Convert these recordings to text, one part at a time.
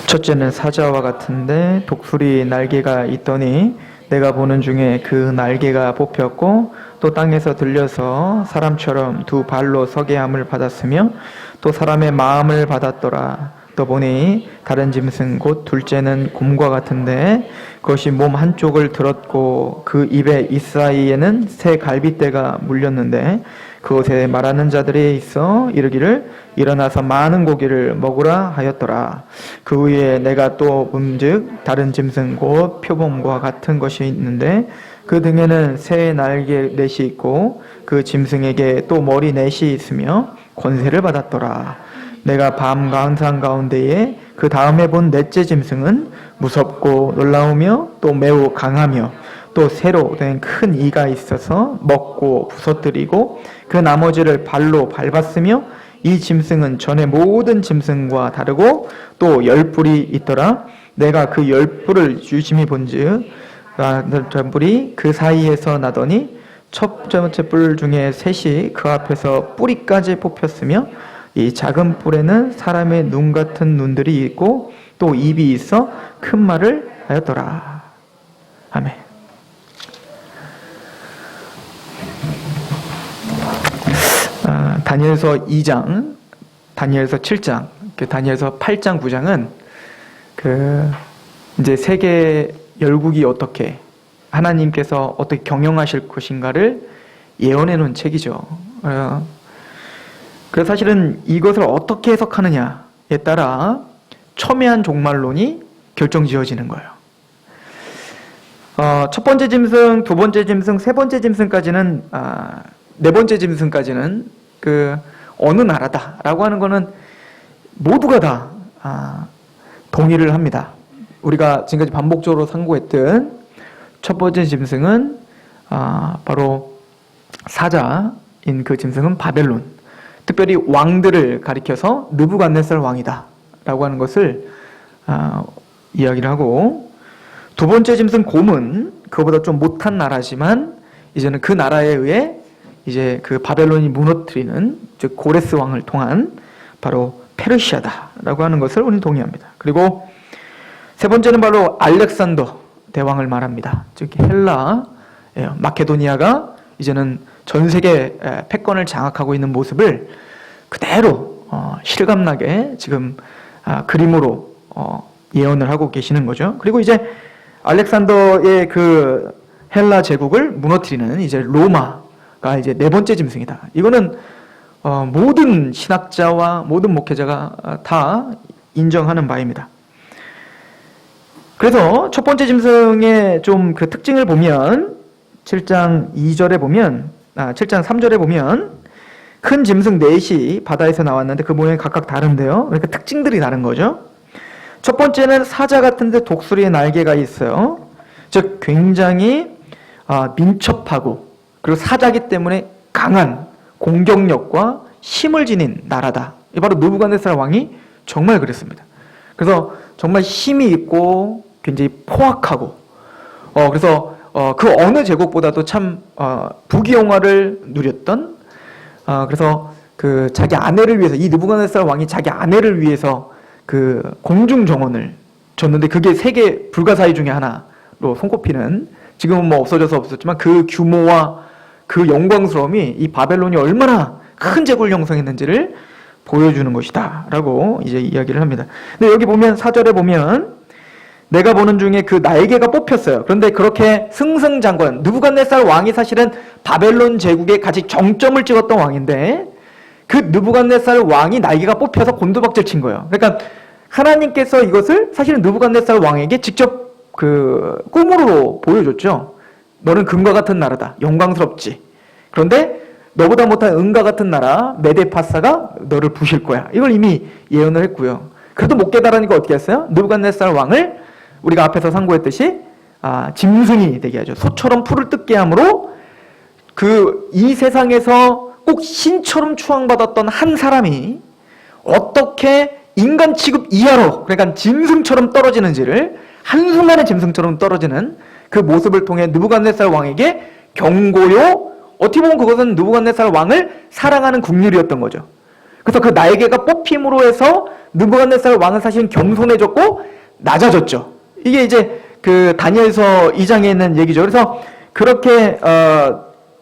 첫째는 사자와 같은데 독수리 날개가 있더니 내가 보는 중에 그 날개가 뽑혔고 또 땅에서 들려서 사람처럼 두 발로 서게 함을 받았으며 또 사람의 마음을 받았더라. 또 보니 다른 짐승 곧 둘째는 곰과 같은데 그것이 몸 한쪽을 들었고 그 입의 잇사이에는 새 갈빗대가 물렸는데 그곳에 말하는 자들이 있어 이르기를 일어나서 많은 고기를 먹으라 하였더라. 그 후에 내가 또 본즉 다른 짐승 곧 표범과 같은 것이 있는데 그 등에는 새 날개 넷이 있고 그 짐승에게 또 머리 넷이 있으며 권세를 받았더라. 내가 밤 광산 가운데에 그 다음에 본 넷째 짐승은 무섭고 놀라우며 또 매우 강하며 또 새로 된 큰 이가 있어서 먹고 부서뜨리고 그 나머지를 발로 밟았으며 이 짐승은 전에 모든 짐승과 다르고 또 10뿔이 있더라. 내가 그 10뿔을 유심히 본즉 뿔이 그 사이에서 나더니 첫 번째 뿔 중에 셋이 그 앞에서 뿌리까지 뽑혔으며 이 작은 뿔에는 사람의 눈 같은 눈들이 있고 또 입이 있어 큰 말을 하였더라. 아멘. 다니엘서 2장, 다니엘서 7장, 다니엘서 8장, 9장은 이제 세계 열국이 어떻게 하나님께서 어떻게 경영하실 것인가를 예언해 놓은 책이죠. 그래서 사실은 이것을 어떻게 해석하느냐에 따라 첨예한 종말론이 결정지어지는 거예요. 첫 번째 짐승, 두 번째 짐승, 세 번째 짐승까지는, 네 번째 짐승까지는 어느 나라다라고 하는 거는 모두가 다 동의를 합니다. 우리가 지금까지 반복적으로 상고했던 첫 번째 짐승은 바로 사자인 그 짐승은 바벨론. 특별히 왕들을 가리켜서 느부갓네살 왕이다 라고 하는 것을 이야기를 하고, 두 번째 짐승 곰은 그거보다 좀 못한 나라지만 이제는 그 나라에 의해 이제 그 바벨론이 무너뜨리는, 즉 고레스 왕을 통한 바로 페르시아다 라고 하는 것을 우리는 동의합니다. 그리고 세 번째는 바로 알렉산더 대왕을 말합니다. 즉 헬라, 마케도니아가 이제는 전 세계 패권을 장악하고 있는 모습을 그대로 실감나게 지금 그림으로 예언을 하고 계시는 거죠. 그리고 이제 알렉산더의 그 헬라 제국을 무너뜨리는 이제 로마가 이제 네 번째 짐승이다. 이거는 모든 신학자와 모든 목회자가 다 인정하는 바입니다. 그래서 첫 번째 짐승의 좀 그 특징을 보면 7장 2절에 보면 7장 3절에 보면 큰 짐승 넷이 바다에서 나왔는데 그 모양이 각각 다른데요. 그러니까 특징들이 다른 거죠. 첫 번째는 사자 같은데 독수리의 날개가 있어요. 즉 굉장히 민첩하고 그리고 사자기 때문에 강한 공격력과 힘을 지닌 나라다. 바로 느부갓네살 왕이 정말 그랬습니다. 그래서 정말 힘이 있고 굉장히 포악하고 그래서 그 어느 제국보다도 참 부귀영화를 누렸던, 그래서 그 자기 아내를 위해서, 이 느부갓네살 왕이 자기 아내를 위해서 그 공중 정원을 줬는데 그게 세계 불가사의 중에 하나로 손꼽히는, 지금은 뭐 없어져서 없었지만 그 규모와 그 영광스러움이 이 바벨론이 얼마나 큰 제국을 형성했는지를 보여주는 것이다 라고 이제 이야기를 합니다. 근데 여기 보면 4절에 보면 내가 보는 중에 그 날개가 뽑혔어요. 그런데 그렇게 승승장구한, 느부갓네살 왕이 사실은 바벨론 제국의 같이 정점을 찍었던 왕인데 그 느부갓네살 왕이 날개가 뽑혀서 곤두박질 친 거예요. 그러니까 하나님께서 이것을 사실은 느부갓네살 왕에게 직접 그 꿈으로 보여줬죠. 너는 금과 같은 나라다. 영광스럽지. 그런데 너보다 못한 은과 같은 나라 메데파사가 너를 부실 거야. 이걸 이미 예언을 했고요. 그래도 못 깨달으니까 어떻게 했어요? 느부갓네살 왕을 우리가 앞에서 상고했듯이 짐승이 되게 하죠. 소처럼 풀을 뜯게 함으로 이 세상에서 꼭 신처럼 추앙받았던 한 사람이 어떻게 인간 취급 이하로, 그러니까 짐승처럼 떨어지는지를, 한순간에 짐승처럼 떨어지는 그 모습을 통해 느부갓네살 왕에게 경고요, 어떻게 보면 그것은 느부갓네살 왕을 사랑하는 국률이었던 거죠. 그래서 그 날개가 뽑힘으로 해서 느부갓네살 왕은 사실은 겸손해졌고 낮아졌죠. 이게 이제 그 다니엘서 2장에 있는 얘기죠. 그래서 그렇게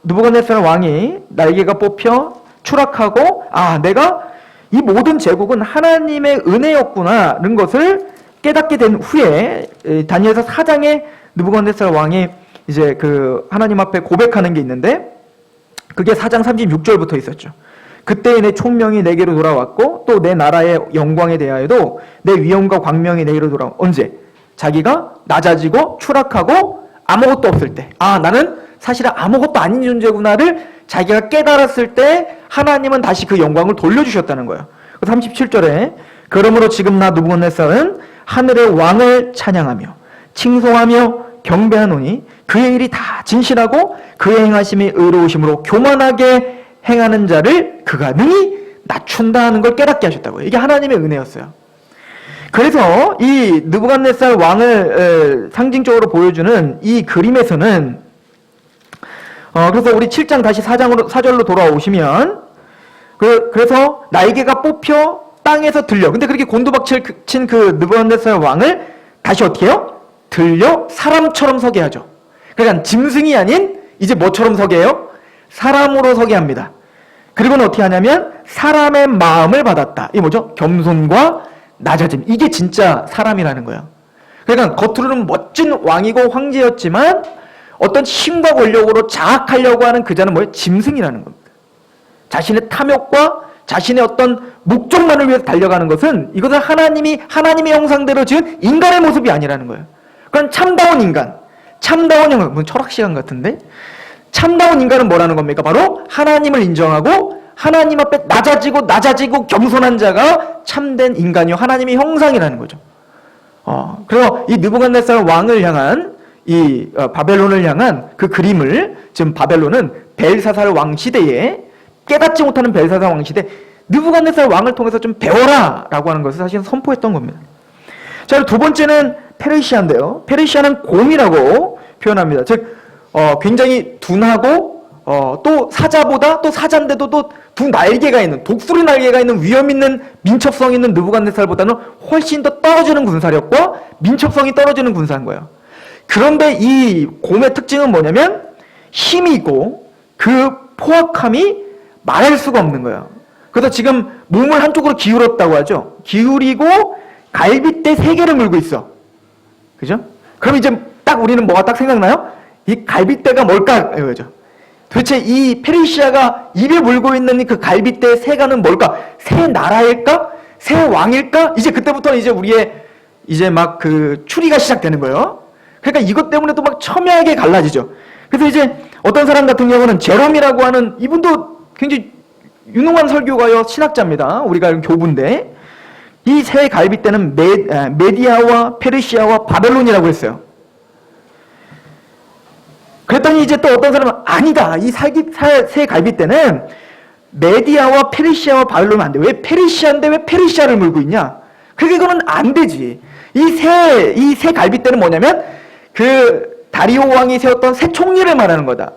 느부갓네살 왕이 날개가 뽑혀 추락하고 내가 이 모든 제국은 하나님의 은혜였구나라는 것을 깨닫게 된 후에 다니엘서 4장에 느부갓네살 왕이 이제 그 하나님 앞에 고백하는 게 있는데 그게 4장 36절부터 있었죠. 그때에 내 총명이 내게로 돌아왔고 또 내 나라의 영광에 대하여도 내 위엄과 광명이 내게로 돌아온 언제? 자기가 낮아지고 추락하고 아무것도 없을 때 나는 사실은 아무것도 아닌 존재구나를 자기가 깨달았을 때 하나님은 다시 그 영광을 돌려주셨다는 거예요. 37절에 그러므로 지금 나 느부갓네살은 하늘의 왕을 찬양하며 칭송하며 경배하노니 그의 일이 다 진실하고 그의 행하심이 의로우심으로 교만하게 행하는 자를 그가 능히 낮춘다 하는 걸 깨닫게 하셨다고요. 이게 하나님의 은혜였어요. 그래서 이 느부갓네살 왕을 상징적으로 보여주는 이 그림에서는 그래서 우리 7장 다시 4절로 돌아오시면 그래서 날개가 뽑혀 땅에서 들려. 근데 그렇게 곤두박질 그 느부갓네살 왕을 다시 어떻게 해요? 들려 사람처럼 서게 하죠. 그러니까 짐승이 아닌 이제 뭐처럼 서게 해요? 사람으로 서게 합니다. 그리고는 어떻게 하냐면 사람의 마음을 받았다. 이게 뭐죠? 겸손과 낮아짐. 이게 진짜 사람이라는 거예요. 그러니까 겉으로는 멋진 왕이고 황제였지만 어떤 힘과 권력으로 장악하려고 하는 그 자는 뭐예요? 짐승이라는 겁니다. 자신의 탐욕과 자신의 어떤 목적만을 위해서 달려가는 것은 이것은 하나님의 형상대로 지은 인간의 모습이 아니라는 거예요. 그건 참다운 인간, 참다운 형, 뭐 철학 시간 같은데 참다운 인간은 뭐라는 겁니까? 바로 하나님을 인정하고 하나님 앞에 낮아지고 겸손한 자가 참된 인간이요 하나님의 형상이라는 거죠. 그래서 이 느부갓네살 왕을 향한 이 바벨론을 향한 그 그림을 지금 바벨론은 벨사살 왕 시대에 깨닫지 못하는 벨사살 왕 시대 느부갓네살 왕을 통해서 좀 배워라라고 하는 것을 사실 선포했던 겁니다. 자, 두 번째는 페르시아인데요. 페르시아는 곰이라고 표현합니다. 즉 굉장히 둔하고 또 사자보다 또 사자인데도 또 두 날개가 있는 독수리 날개가 있는 위험 있는 민첩성 있는 느부갓네살보다는 훨씬 더 떨어지는 군사력과 민첩성이 떨어지는 군사인 거예요. 그런데 이 곰의 특징은 뭐냐면 힘이 있고 그 포악함이 말할 수가 없는 거예요. 그래서 지금 몸을 한쪽으로 기울였다고 하죠. 기울이고 갈빗대 3개를 물고 있어. 그죠? 그럼 이제 딱 우리는 뭐가 딱 생각나요? 이 갈빗대가 뭘까? 이거죠. 도대체 이 페르시아가 입에 물고 있는 그 갈빗대의 새가는 뭘까? 새 나라일까? 새 왕일까? 이제 그때부터는 이제 우리의 이제 막 그 추리가 시작되는 거예요. 그러니까 이것 때문에 또 막 첨예하게 갈라지죠. 그래서 이제 어떤 사람 같은 경우는 제롬이라고 하는 이분도 굉장히 유능한 설교가요, 신학자입니다. 우리가 교부인데 이 새 갈빗대는 메디아와 페르시아와 바벨론이라고 했어요. 그랬더니 이제 또 어떤 사람은 아니다. 이 새 갈빗대는 메디아와 페르시아와 바벨론은 안 돼. 왜 페르시아인데 왜 페르시아를 물고 있냐? 그게 이거는 안 되지. 이 새 갈빗대는 뭐냐면 그 다리오 왕이 세웠던 새 총리를 말하는 거다.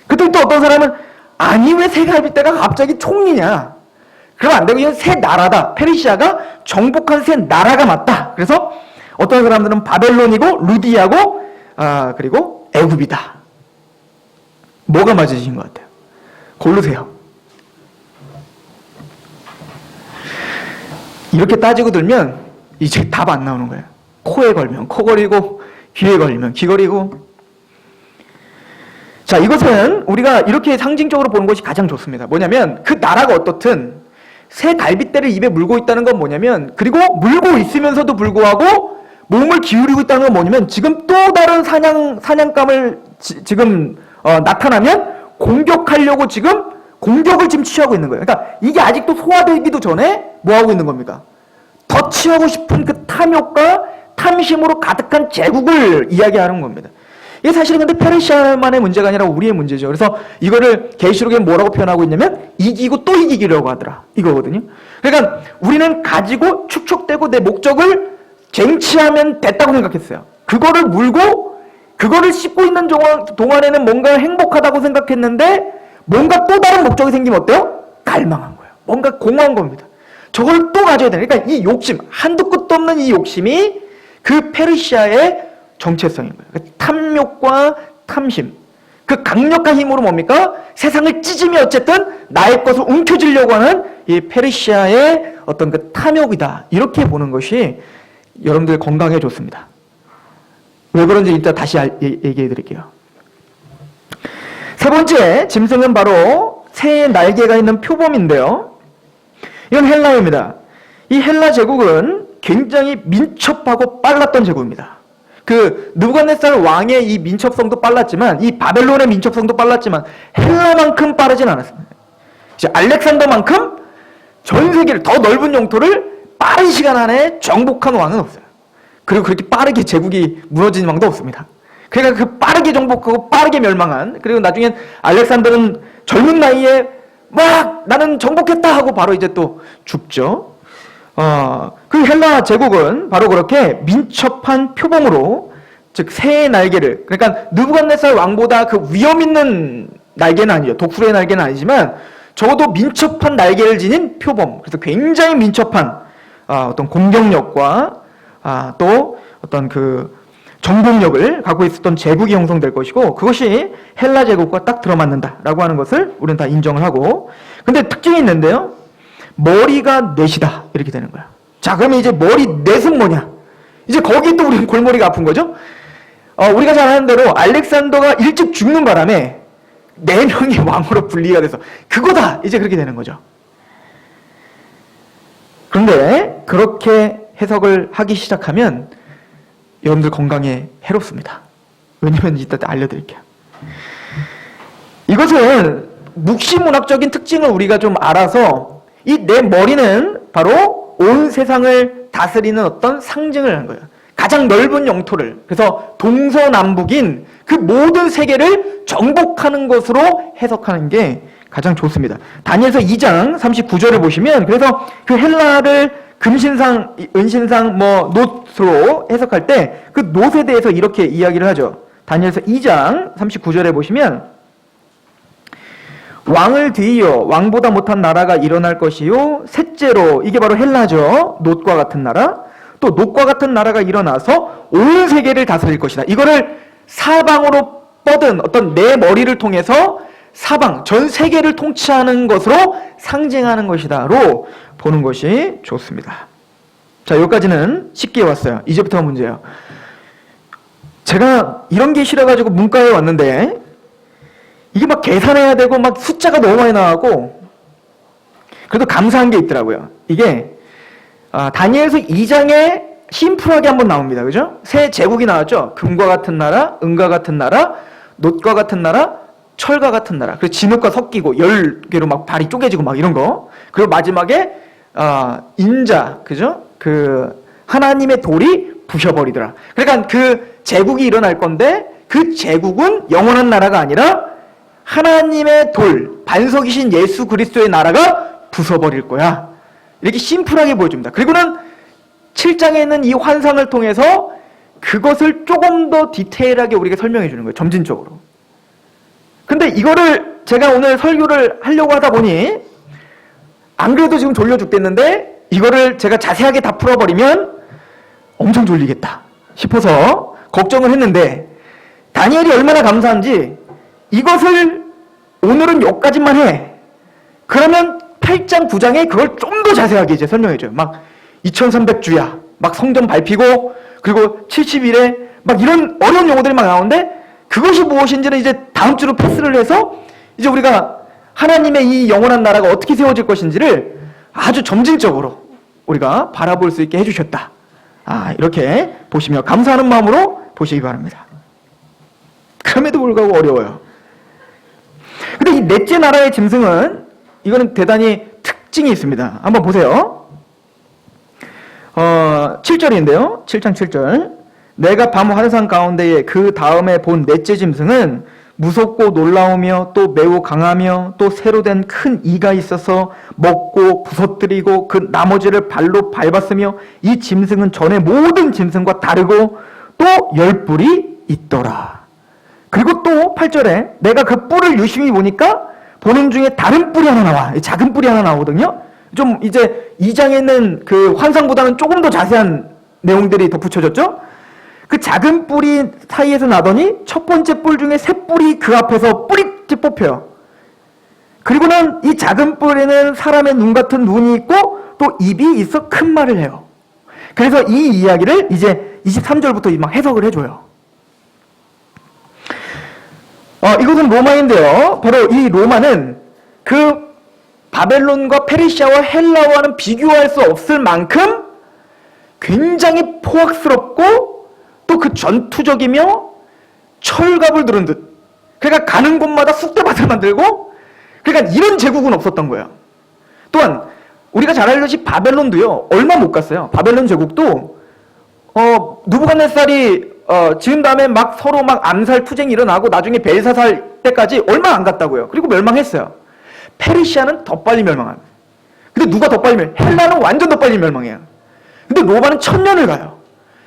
그랬더니 또 어떤 사람은 아니 왜 새 갈빗대가 갑자기 총리냐? 그럼 안 되고 이건 새 나라다. 페르시아가 정복한 새 나라가 맞다. 그래서 어떤 사람들은 바벨론이고 루디아고 그리고 애굽이다. 뭐가 맞으신 것 같아요? 고르세요. 이렇게 따지고 들면 이제 답 안 나오는 거예요. 코에 걸면 코 거리고 귀에 걸리면 귀 거리고. 자, 이것은 우리가 이렇게 상징적으로 보는 것이 가장 좋습니다. 뭐냐면 그 나라가 어떻든 새 갈빗대를 입에 물고 있다는 건 뭐냐면 그리고 물고 있으면서도 불구하고 몸을 기울이고 있다는 건 뭐냐면 지금 또 다른 사냥감을 지금 나타나면 공격하려고 지금 공격을 지금 취하고 있는 거예요. 그러니까 이게 아직도 소화되기도 전에 뭐 하고 있는 겁니까? 더 취하고 싶은 그 탐욕과 탐심으로 가득한 제국을 이야기하는 겁니다. 이게 사실은 근데 페르시아만의 문제가 아니라 우리의 문제죠. 그래서 이거를 계시록에 뭐라고 표현하고 있냐면 이기고 또 이기기라고 하더라. 이거거든요. 그러니까 우리는 가지고 축적되고 내 목적을 쟁취하면 됐다고 생각했어요. 그거를 물고 그거를 씹고 있는 동안에는 뭔가 행복하다고 생각했는데 뭔가 또 다른 목적이 생기면 어때요? 갈망한 거예요. 뭔가 공허한 겁니다. 저걸 또 가져야 되는, 그러니까 이 욕심, 한도 끝도 없는 이 욕심이 그 페르시아의 정체성인 거예요. 그러니까 탐욕과 탐심. 그 강력한 힘으로 뭡니까? 세상을 찢으며 어쨌든 나의 것을 움켜쥐려고 하는 이 페르시아의 어떤 그 탐욕이다. 이렇게 보는 것이 여러분들 건강에 좋습니다. 왜 그런지 이따 다시 얘기해 드릴게요. 세 번째 짐승은 바로 새의 날개가 있는 표범인데요. 이건 헬라입니다. 이 헬라 제국은 굉장히 민첩하고 빨랐던 제국입니다. 그 느부갓네살 왕의 이 민첩성도 빨랐지만, 이 바벨론의 민첩성도 빨랐지만 헬라만큼 빠르진 않았습니다. 이제 알렉산더만큼 전 세계를, 더 넓은 영토를 빠른 시간 안에 정복한 왕은 없어요. 그리고 그렇게 빠르게 제국이 무너진 왕도 없습니다. 그러니까 그 빠르게 정복하고 빠르게 멸망한, 그리고 나중엔 알렉산더는 젊은 나이에 막 나는 정복했다 하고 바로 이제 또 죽죠. 그 헬라 제국은 바로 그렇게 민첩한 표범으로, 즉 새의 날개를, 그러니까 느부갓네살 왕보다 그 위험 있는 날개는 아니죠. 독수리의 날개는 아니지만 적어도 민첩한 날개를 지닌 표범. 그래서 굉장히 민첩한 어떤 공격력과 또 어떤 그 정복력을 갖고 있었던 제국이 형성될 것이고, 그것이 헬라 제국과 딱 들어맞는다라고 하는 것을 우리는 다 인정을 하고, 근데 특징이 있는데요. 머리가 넷이다. 이렇게 되는 거야. 자, 그러면 이제 머리 넷은 뭐냐? 이제 거기 또 우리는 골머리가 아픈 거죠? 우리가 잘 아는 대로 알렉산더가 일찍 죽는 바람에 4명이 왕으로 분리가 돼서 그거다! 이제 그렇게 되는 거죠. 그런데 그렇게 해석을 하기 시작하면 여러분들 건강에 해롭습니다. 왜냐면 이따 알려드릴게요. 이것은 묵시문학적인 특징을 우리가 좀 알아서, 이 내 머리는 바로 온 세상을 다스리는 어떤 상징을 하는 거예요. 가장 넓은 영토를, 그래서 동서남북인 그 모든 세계를 정복하는 것으로 해석하는 게 가장 좋습니다. 다니엘서 2장 39절을 보시면, 그래서 그 헬라를 금신상, 은신상, 놋으로 해석할 때 그 놋에 대해서 이렇게 이야기를 하죠. 다니엘서 2장 39절에 보시면, 왕을 뒤이어 왕보다 못한 나라가 일어날 것이요, 셋째로, 이게 바로 헬라죠. 놋과 같은 나라. 또 놋과 같은 나라가 일어나서 온 세계를 다스릴 것이다. 이거를 사방으로 뻗은 어떤 내 머리를 통해서 사방, 전 세계를 통치하는 것으로 상징하는 것이다로 보는 것이 좋습니다. 자, 여기까지는 쉽게 왔어요. 이제부터가 문제예요. 제가 이런 게 싫어가지고 문과에 왔는데 이게 막 계산해야 되고 막 숫자가 너무 많이 나가고, 그래도 감사한 게 있더라고요. 이게 다니엘서 2장에 심플하게 한번 나옵니다. 그죠? 새 제국이 나왔죠. 금과 같은 나라, 은과 같은 나라, 놋과 같은 나라, 철과 같은 나라. 그리고 진흙과 섞이고 10개로 막 발이 쪼개지고 막 이런 거. 그리고 마지막에 인자, 그죠? 그 하나님의 돌이 부셔버리더라. 그러니까 그 제국이 일어날 건데, 그 제국은 영원한 나라가 아니라 하나님의 돌, 반석이신 예수 그리스도의 나라가 부숴버릴 거야. 이렇게 심플하게 보여줍니다. 그리고는 7장에 있는 이 환상을 통해서 그것을 조금 더 디테일하게 우리가 설명해 주는 거예요. 점진적으로. 근데 이거를 제가 오늘 설교를 하려고 하다 보니 안 그래도 지금 졸려 죽겠는데 이거를 제가 자세하게 다 풀어버리면 엄청 졸리겠다 싶어서 걱정을 했는데, 다니엘이 얼마나 감사한지 이것을 오늘은 여기까지만 해. 그러면 8장, 9장에 그걸 좀 더 자세하게 이제 설명해줘요. 막 2300주야. 막 성전 밟히고, 그리고 70일에 막 이런 어려운 용어들이 막 나오는데, 그것이 무엇인지는 이제 다음 주로 패스를 해서 이제 우리가 하나님의 이 영원한 나라가 어떻게 세워질 것인지를 아주 점진적으로 우리가 바라볼 수 있게 해주셨다. 이렇게 보시며 감사하는 마음으로 보시기 바랍니다. 그럼에도 불구하고 어려워요. 근데 이 넷째 나라의 짐승은, 이거는 대단히 특징이 있습니다. 한번 보세요. 7절인데요. 7장 7절. 내가 밤 환상 가운데에 그 다음에 본 넷째 짐승은 무섭고 놀라우며 또 매우 강하며 또 새로 된 큰 이가 있어서 먹고 부서뜨리고 그 나머지를 발로 밟았으며, 이 짐승은 전에 모든 짐승과 다르고 또 10뿔이 있더라. 그리고 또 8절에 내가 그 뿔을 유심히 보니까 보는 중에 다른 뿔이 하나 나와. 작은 뿔이 하나 나오거든요. 좀 이제 2장에 있는 그 환상보다는 조금 더 자세한 내용들이 덧붙여졌죠? 그 작은 뿌리 사이에서 나더니 첫 번째 뿔 중에 새 뿔이 그 앞에서 뿌릿 뽑혀요. 그리고는 이 작은 뿔에는 사람의 눈 같은 눈이 있고 또 입이 있어 큰 말을 해요. 그래서 이 이야기를 이제 23절부터 막 해석을 해줘요. 이것은 로마인데요. 바로 이 로마는 그 바벨론과 페르시아와 헬라와는 비교할 수 없을 만큼 굉장히 포악스럽고 또 그 전투적이며 철갑을 두른 듯. 그러니까 가는 곳마다 쑥대밭을 만들고, 그러니까 이런 제국은 없었던 거예요. 또한 우리가 잘 알듯이 바벨론도요, 얼마 못 갔어요. 바벨론 제국도 느부갓네살이 지은 다음에 막 서로 막 암살 투쟁이 일어나고 나중에 벨사살 때까지 얼마 안 갔다고요. 그리고 멸망했어요. 페르시아는 더 빨리 멸망합니다. 근데 누가 더 빨리 헬라는 완전 더 빨리 멸망해요. 근데 로마는 1000년을 가요.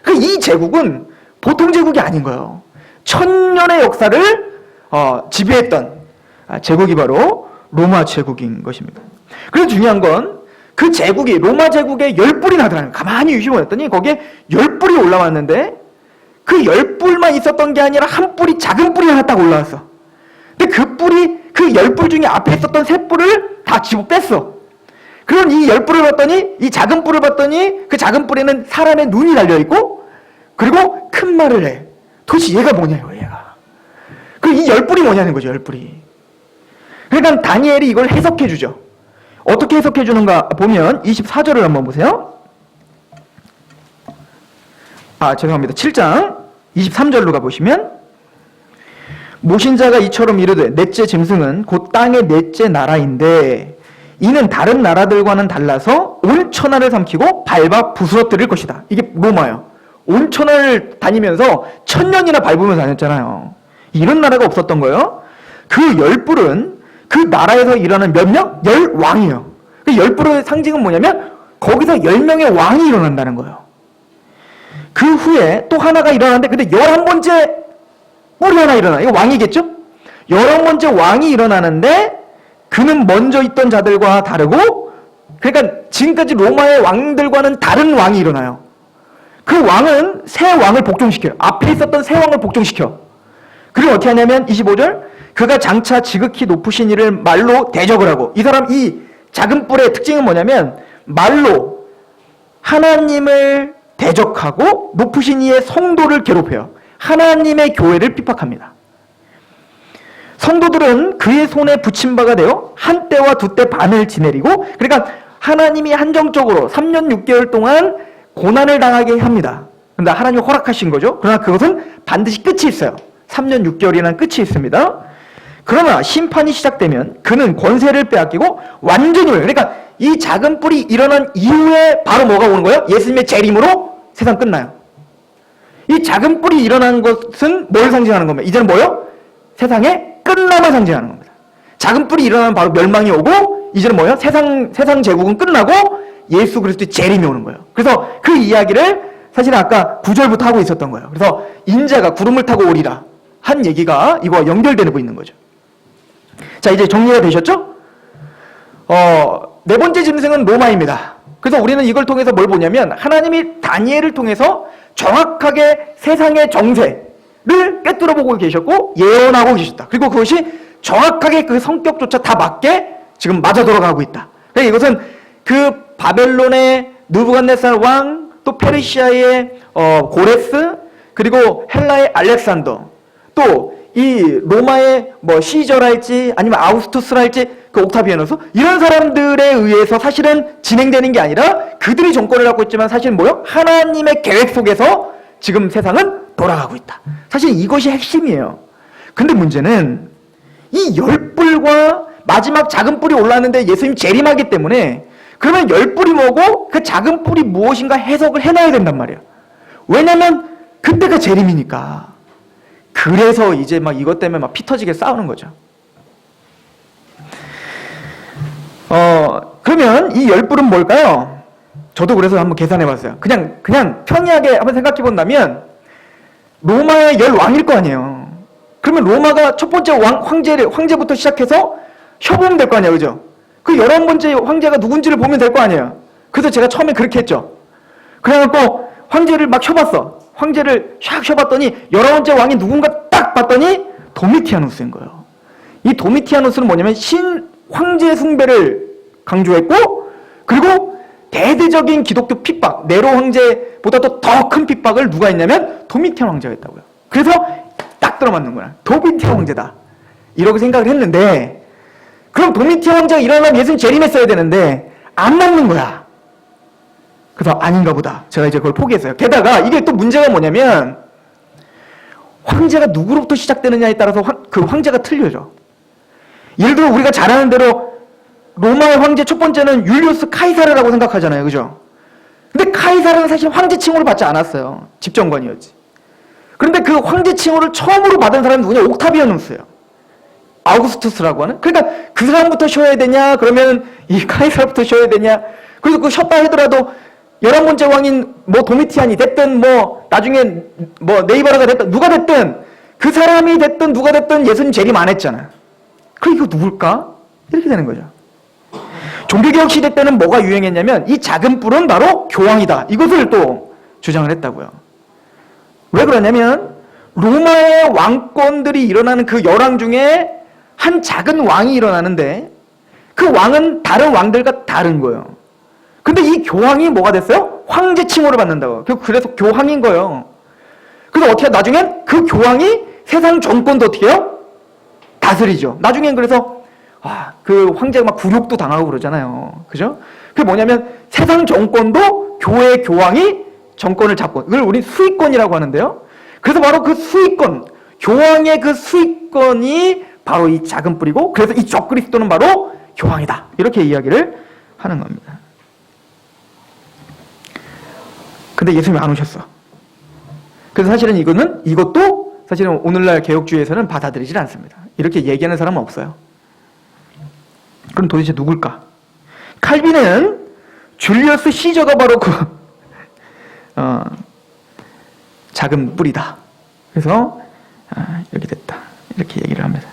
그러니까 이 제국은 보통 제국이 아닌 거예요. 1000년의 역사를 지배했던 제국이 바로 로마 제국인 것입니다. 그래서 중요한 건 그 제국이 로마 제국에 10뿔이 나더라고요. 가만히 유심히 거기에 10뿔이 올라왔는데 그 10뿔만 있었던 게 아니라 한 뿔이 작은 뿔이 하나 딱 올라왔어. 근데 그 뿔이 그 10뿔 중에 앞에 있었던 세 뿔을 다 집어 뺐어. 그럼 이 10뿔을 봤더니 이 작은 뿔을 봤더니 그 작은 뿔에는 사람의 눈이 달려있고 그리고 큰 말을 해. 도대체 얘가 뭐냐요, 얘가. 그리고 이 10뿔이 뭐냐는 거죠, 10뿔이. 그러니까 다니엘이 이걸 해석해 주죠. 어떻게 해석해 주는가 보면 24절을 한번 보세요. 죄송합니다. 7장 23절로 가보시면 모신자가 이처럼 이르되 넷째 짐승은 곧 땅의 넷째 나라인데 이는 다른 나라들과는 달라서 온 천하를 삼키고 밟아 부스러뜨릴 것이다. 이게 로마예요. 온 천하를 다니면서 1000년이나 밟으면서 다녔잖아요. 이런 나라가 없었던 거예요. 그 10뿔은 그 나라에서 일어나는 몇 명? 10왕이에요. 그 10뿔의 상징은 뭐냐면 거기서 10명의 왕이 일어난다는 거예요. 그 후에 또 하나가 일어나는데 근데 11번째 뿔이 하나 일어나. 이거 왕이겠죠? 11번째 왕이 일어나는데 그는 먼저 있던 자들과 다르고 그러니까 지금까지 로마의 왕들과는 다른 왕이 일어나요. 그 왕은 새 왕을 복종시켜요. 앞에 있었던 새 왕을 복종시켜. 그리고 어떻게 하냐면 25절 그가 장차 지극히 높으신 이를 말로 대적을 하고 이 사람 이 작은 뿔의 특징은 뭐냐면 말로 하나님을 대적하고 높으신 이의 성도를 괴롭혀요. 하나님의 교회를 핍박합니다. 성도들은 그의 손에 붙임 바가 되어 한 때와 두 때 반을 지내리고 그러니까 하나님이 한정적으로 3년 6개월 동안 고난을 당하게 합니다. 그런데 하나님이 허락하신 거죠. 그러나 그것은 반드시 끝이 있어요. 3년 6개월이라는 끝이 있습니다. 그러나 심판이 시작되면 그는 권세를 빼앗기고 완전히 그러니까 이 작은 뿔이 일어난 이후에 바로 뭐가 오는 거예요? 예수님의 재림으로 세상 끝나요. 이 작은 뿔이 일어난 것은 뭘 상징하는 겁니까? 이제는 뭐예요? 세상의 끝남을 상징하는 겁니다. 작은 뿔이 일어나면 바로 멸망이 오고 이제는 뭐예요? 세상 제국은 끝나고 예수 그리스도의 재림이 오는 거예요. 그래서 그 이야기를 사실은 아까 9절부터 하고 있었던 거예요. 그래서 인자가 구름을 타고 오리라 한 얘기가 이거와 연결되고 있는 거죠. 자, 이제 정리가 되셨죠? 네 번째 짐승은 로마입니다. 그래서 우리는 이걸 통해서 뭘 보냐면 하나님이 다니엘을 통해서 정확하게 세상의 정세를 꿰뚫어보고 계셨고 예언하고 계셨다. 그리고 그것이 정확하게 그 성격조차 다 맞게 지금 맞아 돌아가고 있다. 그러니까 이것은 그 바벨론의 느부갓네살 왕, 또 페르시아의 고레스, 그리고 헬라의 알렉산더, 또 이 로마의 뭐 시저랄지 아니면 아우구스투스랄지 그 옥타비아누스 이런 사람들에 의해서 사실은 진행되는 게 아니라 그들이 정권을 갖고 있지만 사실은 뭐요? 하나님의 계획 속에서 지금 세상은 돌아가고 있다. 사실 이것이 핵심이에요. 근데 문제는 이 10뿔과 마지막 작은 뿔이 올랐는데 예수님 재림하기 때문에 그러면 10뿔이 뭐고 그 작은 뿔이 무엇인가 해석을 해놔야 된단 말이에요. 왜냐면 그때가 재림이니까. 그래서 이제 막 이것 때문에 막 피 터지게 싸우는 거죠. 그러면 이 10뿔은 뭘까요? 저도 그래서 한번 계산해 봤어요. 그냥 평이하게 한번 생각해 본다면 로마의 10왕일 거 아니에요. 그러면 로마가 첫 번째 황제부터 시작해서 협업은 될 거 아니에요. 그죠? 그 11번째 황제가 누군지를 보면 될 거 아니에요. 그래서 제가 처음에 그렇게 했죠. 그래갖고 황제를 막 쉬어봤어. 황제를 샥 쉬어봤더니 11번째 왕이 누군가 딱 봤더니 도미티아누스인 거예요. 이 도미티아누스는 뭐냐면 황제 숭배를 강조했고, 그리고 대대적인 기독교 핍박, 네로 황제보다도 더 큰 핍박을 누가 했냐면 도미티안 황제가 했다고요. 그래서 딱 들어맞는 거야. 도미티안 황제다, 이렇게 생각을 했는데, 그럼 도미티안 황제가 일어나면 예수님 재림했어야 되는데 안 맞는 거야. 그래서 아닌가 보다, 제가 이제 그걸 포기했어요. 게다가 이게 또 문제가 뭐냐면, 황제가 누구로부터 시작되느냐에 따라서 그 황제가 틀려져. 예를 들어 우리가 잘 아는 대로 로마의 황제 첫 번째는 율리우스 카이사르라고 생각하잖아요. 그죠? 근데 카이사르는 사실 황제 칭호를 받지 않았어요. 집정관이었지. 그런데 그 황제 칭호를 처음으로 받은 사람이 누구냐? 옥타비아누스예요. 아우구스투스라고 하는. 그러니까 그 사람부터 쉬어야 되냐? 그러면 이 카이사르부터 쉬어야 되냐? 그래서 그 쉬었다 하더라도 11번째 왕인 뭐 도미티안이 됐든 뭐 나중에 뭐 네이바르가 됐든 누가 됐든, 그 사람이 됐든 누가 됐든 예수님 재림 안 했잖아. 그럼 이거 누굴까? 이렇게 되는 거죠. 종교개혁 시대 때는 뭐가 유행했냐면 이 작은 뿔은 바로 교황이다, 이것을 또 주장을 했다고요. 왜 그러냐면 로마의 왕권들이 일어나는 그 열왕 중에 한 작은 왕이 일어나는데 그 왕은 다른 왕들과 다른 거예요. 근데 이 교황이 뭐가 됐어요? 황제 칭호를 받는다고. 그래서 교황인 거예요. 그래서 어떻게 나중엔 그 교황이 세상 정권도 어떻게 해요? 다스리죠. 나중엔 그래서 그 황제가 막 굴욕도 당하고 그러잖아요. 그죠? 그게 뭐냐면 세상 정권도 교회 교황이 정권을 잡고, 그걸 우리 수익권이라고 하는데요. 그래서 바로 그 수익권, 교황의 그 수익권이 바로 이 작은 뿔이고, 그래서 이 적그리스도는 바로 교황이다, 이렇게 이야기를 하는 겁니다. 근데 예수님이 안 오셨어. 그래서 사실은 이것도 사실은 오늘날 개혁주의에서는 받아들이질 않습니다. 이렇게 얘기하는 사람은 없어요. 그럼 도대체 누굴까? 칼빈은 줄리어스 시저가 바로 작은 뿔이다. 그래서 이렇게 됐다, 이렇게 얘기를 합니다.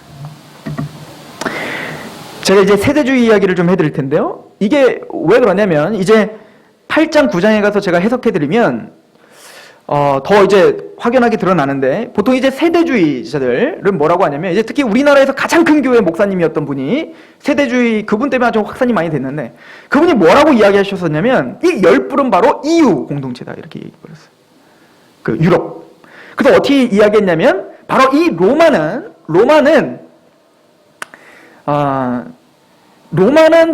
제가 이제 세대주의 이야기를 좀 해드릴 텐데요. 이게 왜 그러냐면 이제 8장 9장에 가서 제가 해석해드리면 더 이제 확연하게 드러나는데, 보통 이제 세대주의자들은 뭐라고 하냐면, 이제 특히 우리나라에서 가장 큰 교회 목사님이었던 분이 세대주의, 그분 때문에 아주 확산이 많이 됐는데, 그분이 뭐라고 이야기하셨었냐면 이 열뿔은 바로 EU 공동체다, 이렇게 얘기해버렸어요. 그 유럽. 그래서 어떻게 이야기했냐면 바로 이 로마는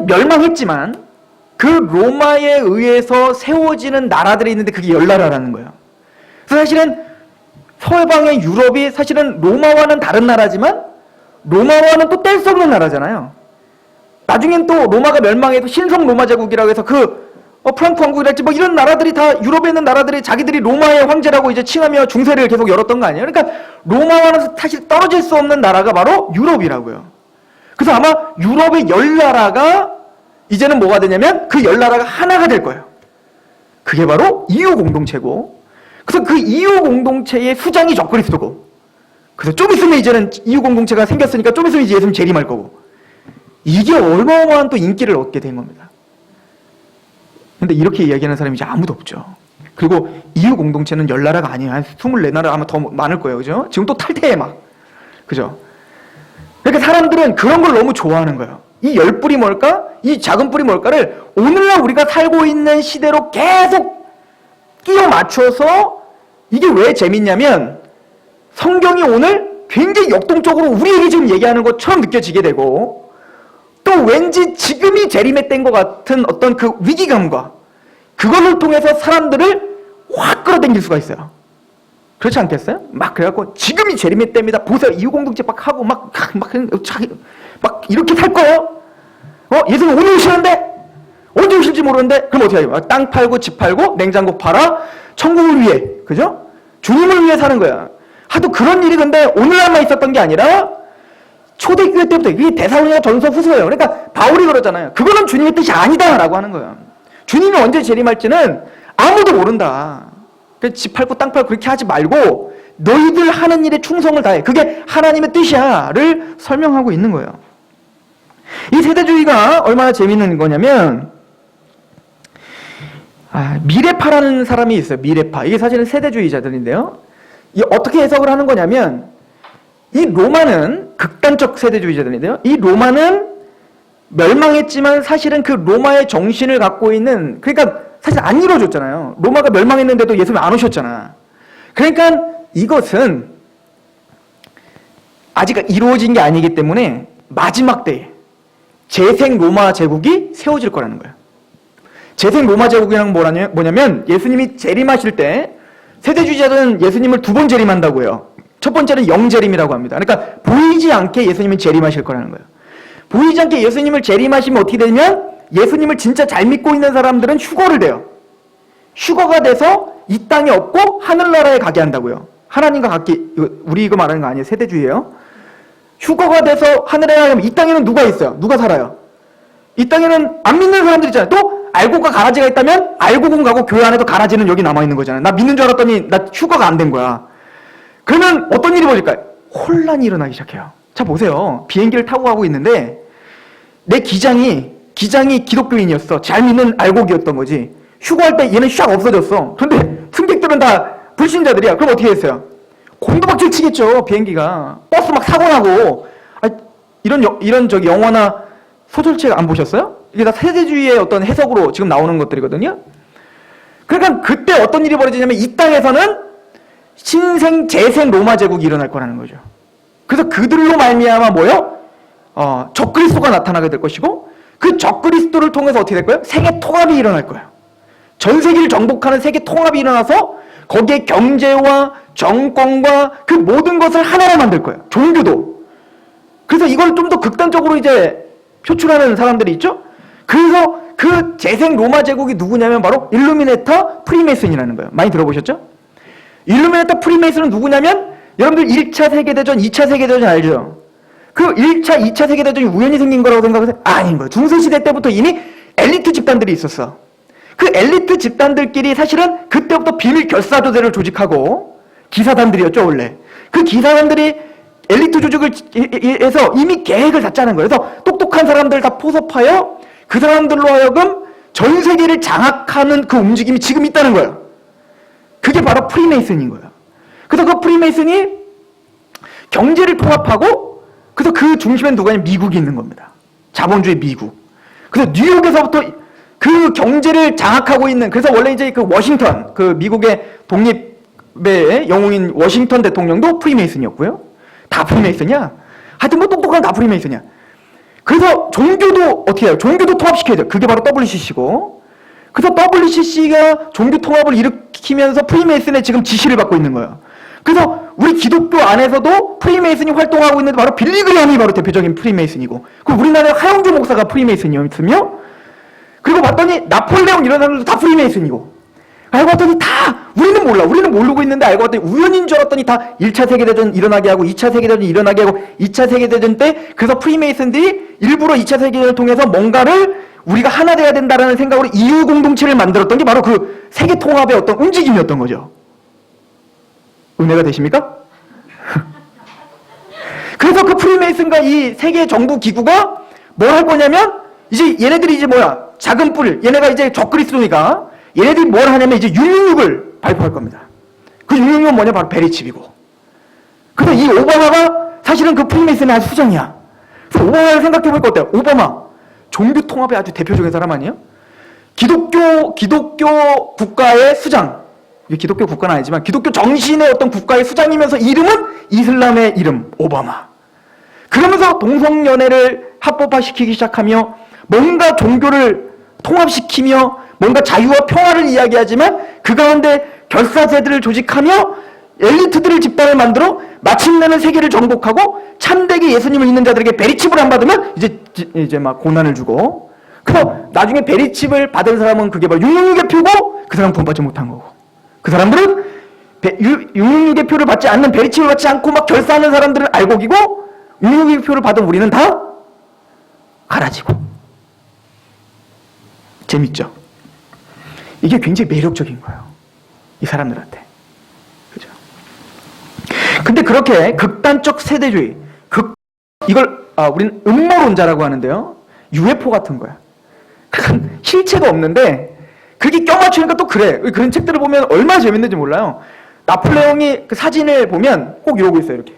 멸망했지만 그 로마에 의해서 세워지는 나라들이 있는데 그게 10나라라는 거예요. 그래서 사실은 서방의 유럽이 사실은 로마와는 다른 나라지만 로마와는 또 뗄 수 없는 나라잖아요. 나중엔 또 로마가 멸망해도 신성 로마 제국이라고 해서 프랑크 왕국이랄지 뭐 이런 나라들이 다, 유럽에 있는 나라들이 자기들이 로마의 황제라고 이제 칭하며 중세를 계속 열었던 거 아니에요. 그러니까 로마와는 사실 떨어질 수 없는 나라가 바로 유럽이라고요. 그래서 아마 유럽의 10나라가 이제는 뭐가 되냐면 그 10나라가 하나가 될 거예요. 그게 바로 EU 공동체고, 그래서 그 EU 공동체의 수장이 적그리스도고, 그래서 좀 있으면 이제는 EU 공동체가 생겼으니까 좀 있으면 이제 예수님 재림할 거고, 이게 어마어마한 또 인기를 얻게 된 겁니다. 근데 이렇게 이야기하는 사람이 이제 아무도 없죠. 그리고 EU 공동체는 10나라가 아니에요. 한 24나라 아마 더 많을 거예요. 그죠? 지금 또 탈퇴해 막. 그죠? 그러니까 사람들은 그런 걸 너무 좋아하는 거예요. 이 열뿔이 뭘까? 이 작은 뿔이 뭘까를 오늘날 우리가 살고 있는 시대로 계속 끼워 맞춰서, 이게 왜 재밌냐면 성경이 오늘 굉장히 역동적으로 우리에게 지금 얘기하는 것처럼 느껴지게 되고, 또 왠지 지금이 재림의 때인 것 같은 어떤 그 위기감과 그것을 통해서 사람들을 확 끌어당길 수가 있어요. 그렇지 않겠어요? 막 그래갖고 지금이 재림의 때입니다. 보세요. EU 공동체 막 하고 막 이렇게 살 거예요. 예수님 오늘 오시는데 언제 오실지 모르는데 그럼 어떻게 해요? 땅 팔고 집 팔고 냉장고 팔아 천국을 위해, 그죠? 주님을 위해 사는 거야. 하도 그런 일이 근데 오늘날만 있었던 게 아니라 초대교회 때부터, 이게 데살로니가 전서 후서예요. 그러니까 바울이 그러잖아요. 그거는 주님의 뜻이 아니다라고 하는 거예요. 주님이 언제 재림할지는 아무도 모른다. 집 팔고 땅 팔고 그렇게 하지 말고 너희들 하는 일에 충성을 다해. 그게 하나님의 뜻이야를 설명하고 있는 거예요. 이 세대주의가 얼마나 재밌는 거냐면 미래파라는 사람이 있어요. 미래파. 이게 사실은 세대주의자들인데요. 이 어떻게 해석을 하는 거냐면, 이 로마는 극단적 세대주의자들인데요. 이 로마는 멸망했지만 사실은 그 로마의 정신을 갖고 있는, 그러니까 사실 안 이루어졌잖아요. 로마가 멸망했는데도 예수님 안 오셨잖아. 그러니까 이것은 아직 이루어진 게 아니기 때문에 마지막 때에 재생 로마 제국이 세워질 거라는 거예요. 재생 로마 제국이란 뭐냐면 예수님이 재림하실 때 세대주의자들은 예수님을 두 번 재림한다고 해요. 첫 번째는 영재림이라고 합니다. 그러니까 보이지 않게 예수님은 재림하실 거라는 거예요. 보이지 않게 예수님을 재림하시면 어떻게 되냐면 예수님을 진짜 잘 믿고 있는 사람들은 휴거를 돼요. 휴거가 돼서 이 땅에 없고 하늘나라에 가게 한다고요. 하나님과 같게, 우리 이거 말하는 거 아니에요. 세대주의예요. 휴거가 돼서 하늘에 가면 이 땅에는 누가 있어요? 누가 살아요? 이 땅에는 안 믿는 사람들 있잖아요. 또 알고가 가라지가 있다면 알고군 가고 교회 안에도 가라지는 여기 남아있는 거잖아요. 나 믿는 줄 알았더니 나 휴거가 안 된 거야. 그러면 어떤 일이 벌어질까요? 혼란이 일어나기 시작해요. 자 보세요. 비행기를 타고 가고 있는데 내 기장이 기독교인이었어. 잘 믿는 알곡이었던 거지. 휴거할 때 얘는 샥 없어졌어. 그런데 승객들은 다 불신자들이야. 그럼 어떻게 했어요? 곤두박질 치겠죠. 비행기가. 버스 막 사고 나고. 이런 영화나 소설책 안 보셨어요? 이게 다 세대주의의 어떤 해석으로 지금 나오는 것들이거든요. 그러니까 그때 어떤 일이 벌어지냐면 이 땅에서는 신생 재생 로마 제국이 일어날 거라는 거죠. 그래서 그들로 말미암아 뭐요? 적그리스도가 나타나게 될 것이고 그 적그리스도를 통해서 어떻게 될 거예요? 세계 통합이 일어날 거예요. 전 세계를 정복하는 세계 통합이 일어나서 거기에 경제와 정권과 그 모든 것을 하나로 만들 거예요. 종교도. 그래서 이걸 좀 더 극단적으로 이제 표출하는 사람들이 있죠? 그래서 그 재생 로마 제국이 누구냐면 바로 일루미네타 프리메이슨이라는 거예요. 많이 들어보셨죠? 일루미네타 프리메이슨은 누구냐면 여러분들 1차 세계대전, 2차 세계대전 알죠? 그 1차, 2차 세계대전이 우연히 생긴 거라고 생각하세요? 아닌 거예요. 중세시대 때부터 이미 엘리트 집단들이 있었어. 그 엘리트 집단들끼리 사실은 그때부터 비밀 결사조제를 조직하고 기사단들이었죠, 원래. 그 기사단들이 엘리트 조직을 해서 이미 계획을 다 짜는 거예요. 그래서 똑똑한 사람들 다 포섭하여 그 사람들로 하여금 전 세계를 장악하는 그 움직임이 지금 있다는 거예요. 그게 바로 프리메이슨인 거예요. 그래서 그 프리메이슨이 경제를 통합하고 그래서 그 중심엔 누가 있냐면 미국이 있는 겁니다. 자본주의 미국. 그래서 뉴욕에서부터 그 경제를 장악하고 있는, 그래서 원래 이제 그 워싱턴, 그 미국의 독립의 영웅인 워싱턴 대통령도 프리메이슨이었고요. 다 프리메이슨이야. 하여튼 뭐 똑똑한 다 프리메이슨이야. 그래서 종교도 어떻게 해요? 종교도 통합시켜야 돼요. 그게 바로 WCC고. 그래서 WCC가 종교 통합을 일으키면서 프리메이슨의 지금 지시를 받고 있는 거예요. 그래서 우리 기독교 안에서도 프리메이슨이 활동하고 있는데 바로 빌리그리엄이 바로 대표적인 프리메이슨이고, 그 우리나라의 하영주 목사가 프리메이슨이었으며, 그리고 봤더니 나폴레옹 이런 사람들도 다 프리메이슨이고, 알고 봤더니 다 우리는 몰라. 우리는 모르고 있는데 알고 봤더니 우연인 줄 알았더니 다 1차 세계대전 일어나게 하고 2차 세계대전 일어나게 하고 2차 세계대전 때 그래서 프리메이슨들이 일부러 2차 세계대전을 통해서 뭔가를 우리가 하나 돼야 된다라는 생각으로 이유 공동체를 만들었던 게 바로 그 세계 통합의 어떤 움직임이었던 거죠. 은혜가 되십니까? 그래서 그 프리메이슨과 이 세계 정부 기구가 뭘 할 거냐면 이제 얘네들이 이제 뭐야? 작은 뿔. 얘네가 이제 적그리스도니까 얘네들이 뭘 하냐면 이제 666을 발표할 겁니다. 그 666은 뭐냐? 바로 베리칩이고. 그래서 이 오바마가 사실은 그 프리메이슨의 아주 수장이야. 그래서 오바마를 생각해보니까 어때요? 오바마. 종교 통합의 아주 대표적인 사람 아니에요? 기독교 국가의 수장. 기독교 국가는 아니지만 기독교 정신의 어떤 국가의 수장이면서 이름은 이슬람의 이름, 오바마. 그러면서 동성연애를 합법화시키기 시작하며 뭔가 종교를 통합시키며 뭔가 자유와 평화를 이야기하지만 그 가운데 결사제들을 조직하며 엘리트들의 집단을 만들어 마침내는 세계를 정복하고 참되게 예수님을 믿는 자들에게 베리칩을 안 받으면 이제 막 고난을 주고, 그래서 나중에 베리칩을 받은 사람은 그게 바로 666의 표고 그 사람은 본받지 못한 거고, 그 사람들은 666의 표를 받지 않는, 베리칩을 받지 않고 막 결사하는 사람들은 알곡이고 666의 표를 받은 우리는 다 가라지고. 재밌죠? 이게 굉장히 매력적인 거예요. 이 사람들한테. 그죠? 근데 그렇게 극단적 세대주의, 이걸 우리는 음모론자라고 하는데요. UFO 같은 거야. 실체가 없는데 그게 껴맞추니까 또 그래. 그런 책들을 보면 얼마나 재밌는지 몰라요. 나폴레옹이 그 사진을 보면 꼭 이러고 있어요, 이렇게.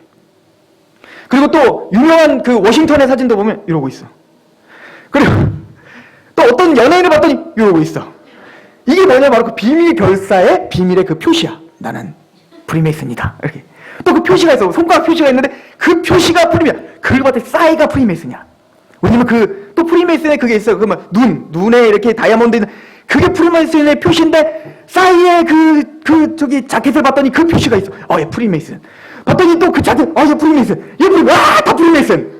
그리고 또 유명한 그 워싱턴의 사진도 보면 이러고 있어. 그리고 또 어떤 연예인을 봤더니 이러고 있어. 이게 뭐냐, 바로 그 비밀 결사의 비밀의 그 표시야. 나는 프리메이슨이다. 이렇게. 또 그 표시가 있어. 손가락 표시가 있는데 그 표시가 프리메이슨. 그걸 봤더니 싸이가 프리메이슨이야. 왜냐면 또 프리메이슨에 그게 있어요. 그러면 눈에 이렇게 다이아몬드 있는 그게 프리메이슨의 표시인데 싸이의 저기 자켓을 봤더니 그 표시가 있어. 얘 프리메이슨. 봤더니 또 그 자켓, 얘 프리메이슨. 얘 프리메이슨. 다 프리메이슨.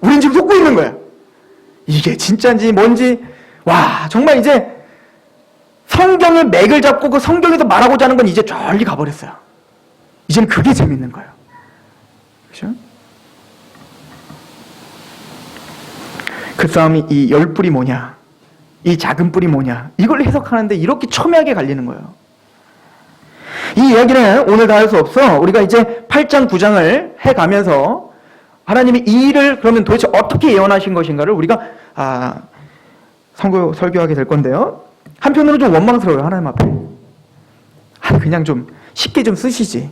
우린 지금 속고 있는 거야. 이게 진짜인지 뭔지, 정말 이제 성경의 맥을 잡고 그 성경에서 말하고자 하는 건 이제 저리 가버렸어요. 이제는 그게 재밌는 거예요. 그렇죠? 그 싸움이 이 열 뿔이 뭐냐, 이 작은 뿔이 뭐냐, 이걸 해석하는데 이렇게 첨예하게 갈리는 거예요. 이 이야기는 오늘 다 할 수 없어. 우리가 이제 8장, 9장을 해가면서 하나님이 이 일을 그러면 도대체 어떻게 예언하신 것인가를 우리가 설교하게 될 건데요. 한편으로는 좀 원망스러워요. 하나님 앞에. 그냥 좀 쉽게 좀 쓰시지.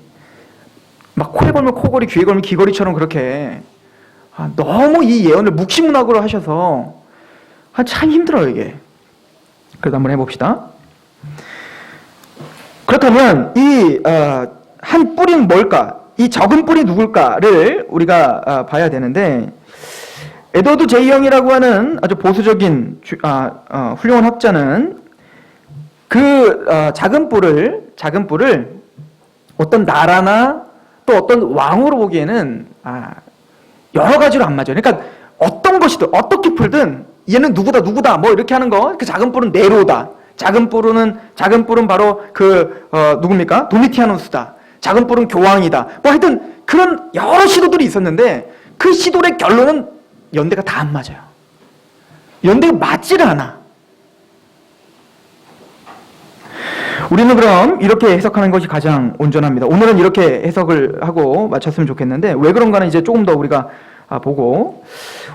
막 코에 걸면 코걸이, 귀에 걸면 귀걸이처럼 그렇게 너무 이 예언을 묵시문학으로 하셔서 참 힘들어요, 이게. 그래도 한번 해봅시다. 그렇다면 이 한 뿔은 뭘까? 이 적은 뿔이 누굴까를 우리가 봐야 되는데, 에드워드 제이 형이라고 하는 아주 보수적인 훌륭한 학자는 그 작은 뿔을 어떤 나라나 또 어떤 왕으로 보기에는 여러 가지로 안 맞아요. 그러니까 어떤 것이든 어떻게 풀든 얘는 누구다 뭐 이렇게 하는 거, 그 작은 뿔은 네로다. 작은 뿔은 바로 누굽니까? 도미티아누스다. 작은 뿔은 교황이다. 뭐 하여튼 그런 여러 시도들이 있었는데 그 시도의 결론은 연대가 다 안 맞아요. 연대가 맞지를 않아. 우리는 그럼 이렇게 해석하는 것이 가장 온전합니다. 오늘은 이렇게 해석을 하고 마쳤으면 좋겠는데, 왜 그런가는 이제 조금 더 우리가 보고,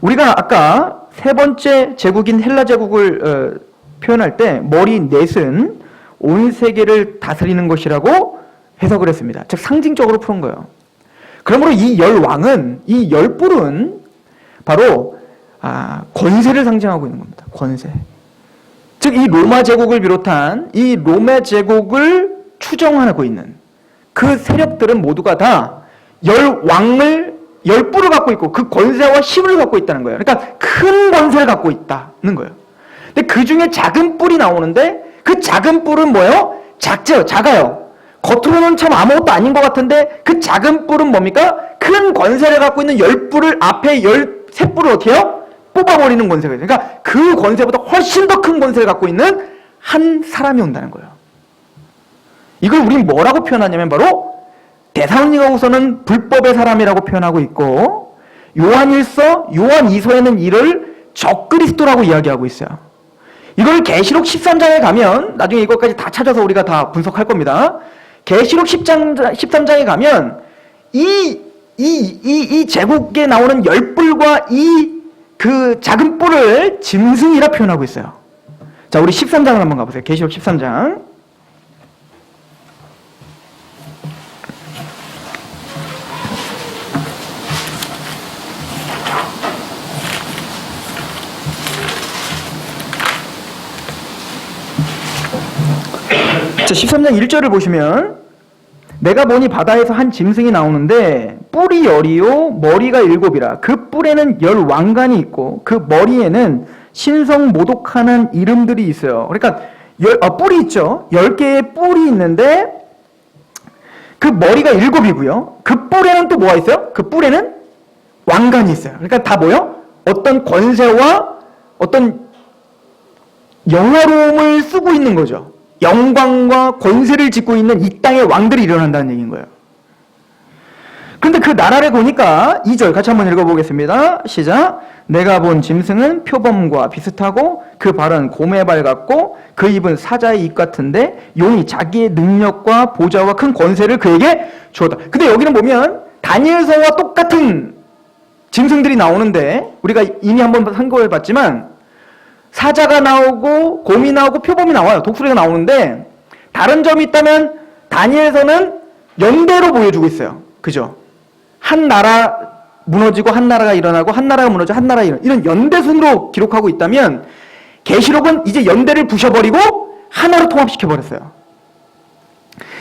우리가 아까 세 번째 제국인 헬라 제국을 표현할 때 머리 넷은 온 세계를 다스리는 것이라고 해석을 했습니다. 즉 상징적으로 푸는 거예요. 그러므로 이 열 왕은, 이 열 뿔은 바로 권세를 상징하고 있는 겁니다. 권세. 즉 이 로마 제국을 비롯한 이 로마 제국을 추정하고 있는 그 세력들은 모두가 다 열 뿔을 갖고 있고 그 권세와 힘을 갖고 있다는 거예요. 그러니까 큰 권세를 갖고 있다는 거예요. 근데 그 중에 작은 뿔이 나오는데, 그 작은 뿔은 뭐예요? 작아요. 겉으로는 참 아무것도 아닌 것 같은데 그 작은 뿔은 뭡니까? 큰 권세를 갖고 있는 열 뿔을 앞에 13뿔을 어떻게 해요? 뽑아버리는 권세가 있어요. 그러니까 그 권세보다 훨씬 더 큰 권세를 갖고 있는 한 사람이 온다는 거예요. 이걸 우리는 뭐라고 표현하냐면 바로 데살로니가후서는 불법의 사람이라고 표현하고 있고, 요한일서, 요한이서에는 이를 적그리스도라고 이야기하고 있어요. 이걸 계시록 13장에 가면, 나중에 이것까지 다 찾아서 우리가 다 분석할 겁니다. 계시록 13장에 가면 이 제국에 나오는 열 뿔과 그 작은 뿔을 짐승이라 표현하고 있어요. 자, 우리 13장을 한번 가보세요. 계시록 13장. 자, 13장 1절을 보시면, 내가 보니 바다에서 한 짐승이 나오는데 뿔이 열이요 머리가 7이라. 그 뿔에는 10왕관이 있고 그 머리에는 신성모독하는 이름들이 있어요. 그러니까 뿔이 있죠. 10개의 뿔이 있는데 그 머리가 7이고요. 그 뿔에는 또 뭐가 있어요? 그 뿔에는 왕관이 있어요. 그러니까 다 뭐요? 어떤 권세와 어떤 영화로움을 쓰고 있는 거죠. 영광과 권세를 짓고 있는 이 땅의 왕들이 일어난다는 얘기인 거예요. 그런데 그 나라를 보니까 2절 같이 한번 읽어보겠습니다. 시작. 내가 본 짐승은 표범과 비슷하고 그 발은 곰의 발 같고 그 입은 사자의 입 같은데 용이 자기의 능력과 보좌와 큰 권세를 그에게 주었다. 근데 여기는 보면 다니엘서와 똑같은 짐승들이 나오는데, 우리가 이미 한번 상고해 봤지만 사자가 나오고 곰이 나오고 표범이 나와요. 독수리가 나오는데 다른 점이 있다면 다니엘서는 연대로 보여주고 있어요. 그죠? 한 나라 무너지고 한 나라가 일어나고 한 나라가 무너지고 한 나라가 일어나고 이런 연대순으로 기록하고 있다면 계시록은 이제 연대를 부셔버리고 하나로 통합시켜버렸어요.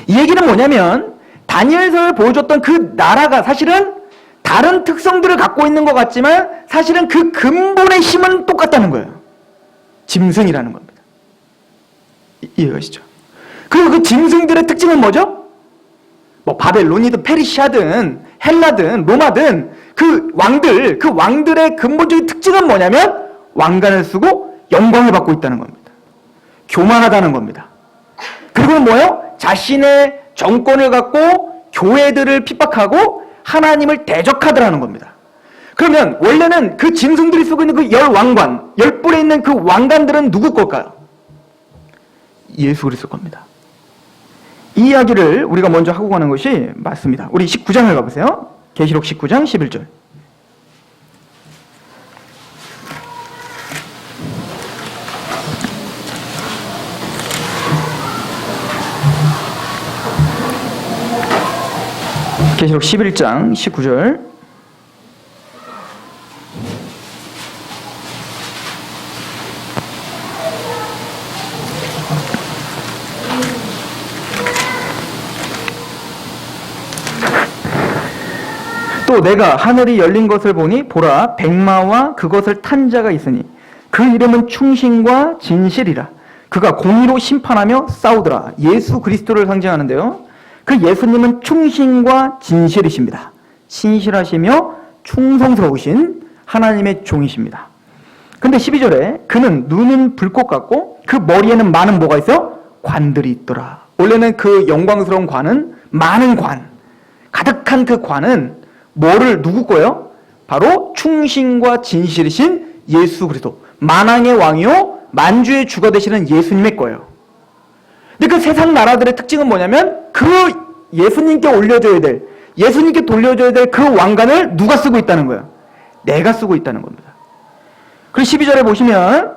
이 얘기는 뭐냐면 다니엘서에 보여줬던 그 나라가 사실은 다른 특성들을 갖고 있는 것 같지만 사실은 그 근본의 힘은 똑같다는 거예요. 짐승이라는 겁니다. 이해가시죠? 그리고 그 짐승들의 특징은 뭐죠? 뭐 바벨론이든 페르시아든 헬라든 로마든 그 왕들의 근본적인 특징은 뭐냐면 왕관을 쓰고 영광을 받고 있다는 겁니다. 교만하다는 겁니다. 그리고 뭐예요? 자신의 정권을 갖고 교회들을 핍박하고 하나님을 대적하더라는 겁니다. 그러면 원래는 그 짐승들이 쓰고 있는 그 왕관, 10뿔에 있는 그 왕관들은 누구 걸까요? 예수 그리스도 겁니다. 이 이야기를 우리가 먼저 하고 가는 것이 맞습니다. 우리 19장을 가보세요. 계시록 19장 11절. 계시록 11장 19절. 또 내가 하늘이 열린 것을 보니 보라 백마와 그것을 탄 자가 있으니 그 이름은 충신과 진실이라. 그가 공의로 심판하며 싸우더라. 예수 그리스도를 상징하는데요. 그 예수님은 충신과 진실이십니다. 신실하시며 충성스러우신 하나님의 종이십니다. 근데 12절에 그는 눈은 불꽃 같고 그 머리에는 많은 뭐가 있어요? 관들이 있더라. 원래는 그 영광스러운 관은 많은 관, 가득한 그 관은 뭐를 누구 거예요? 바로 충신과 진실이신 예수 그리스도, 만왕의 왕이요 만주의 주가 되시는 예수님의 거예요. 근데 그 세상 나라들의 특징은 뭐냐면 그 예수님께 올려줘야 될, 예수님께 돌려줘야 될 그 왕관을 누가 쓰고 있다는 거예요? 내가 쓰고 있다는 겁니다. 그리고 12절에 보시면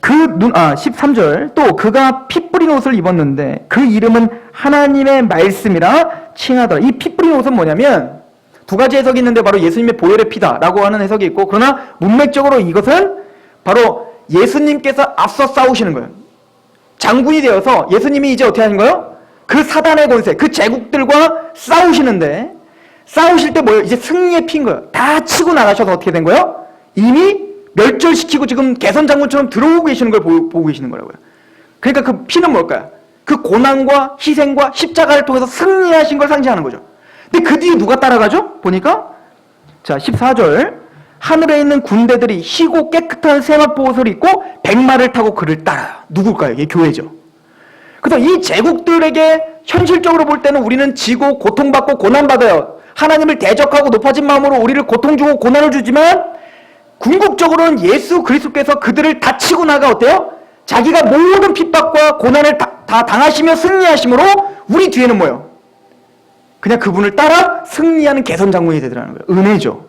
13절 또 그가 피 뿌린 옷을 입었는데 그 이름은 하나님의 말씀이라 칭하더라. 이 피 뿌린 옷은 뭐냐면 두 가지 해석이 있는데 바로 예수님의 보혈의 피다라고 하는 해석이 있고, 그러나 문맥적으로 이것은 바로 예수님께서 앞서 싸우시는 거예요. 장군이 되어서 예수님이 이제 어떻게 하는 거예요? 그 사단의 권세, 그 제국들과 싸우시는데 싸우실 때 뭐예요? 이제 승리의 피인 거예요. 다 치고 나가셔서 어떻게 된 거예요? 이미 멸절시키고 지금 개선장군처럼 들어오고 계시는 걸 보고 계시는 거라고요. 그러니까 그 피는 뭘까요? 그 고난과 희생과 십자가를 통해서 승리하신 걸 상징하는 거죠. 근데 그 뒤에 누가 따라가죠? 보니까 자 14절 하늘에 있는 군대들이 희고 깨끗한 세마포 옷을 입고 백마를 타고 그를 따라요. 누굴까요? 이게 교회죠. 그래서 이 제국들에게 현실적으로 볼 때는 우리는 지고 고통받고 고난받아요. 하나님을 대적하고 높아진 마음으로 우리를 고통 주고 고난을 주지만 궁극적으로는 예수 그리스도께서 그들을 다 치고 나가 어때요? 자기가 모든 핍박과 고난을 다 당하시며 승리하심으로 우리 뒤에는 뭐예요? 그냥 그분을 따라 승리하는 개선장군이 되더라는 거예요. 은혜죠.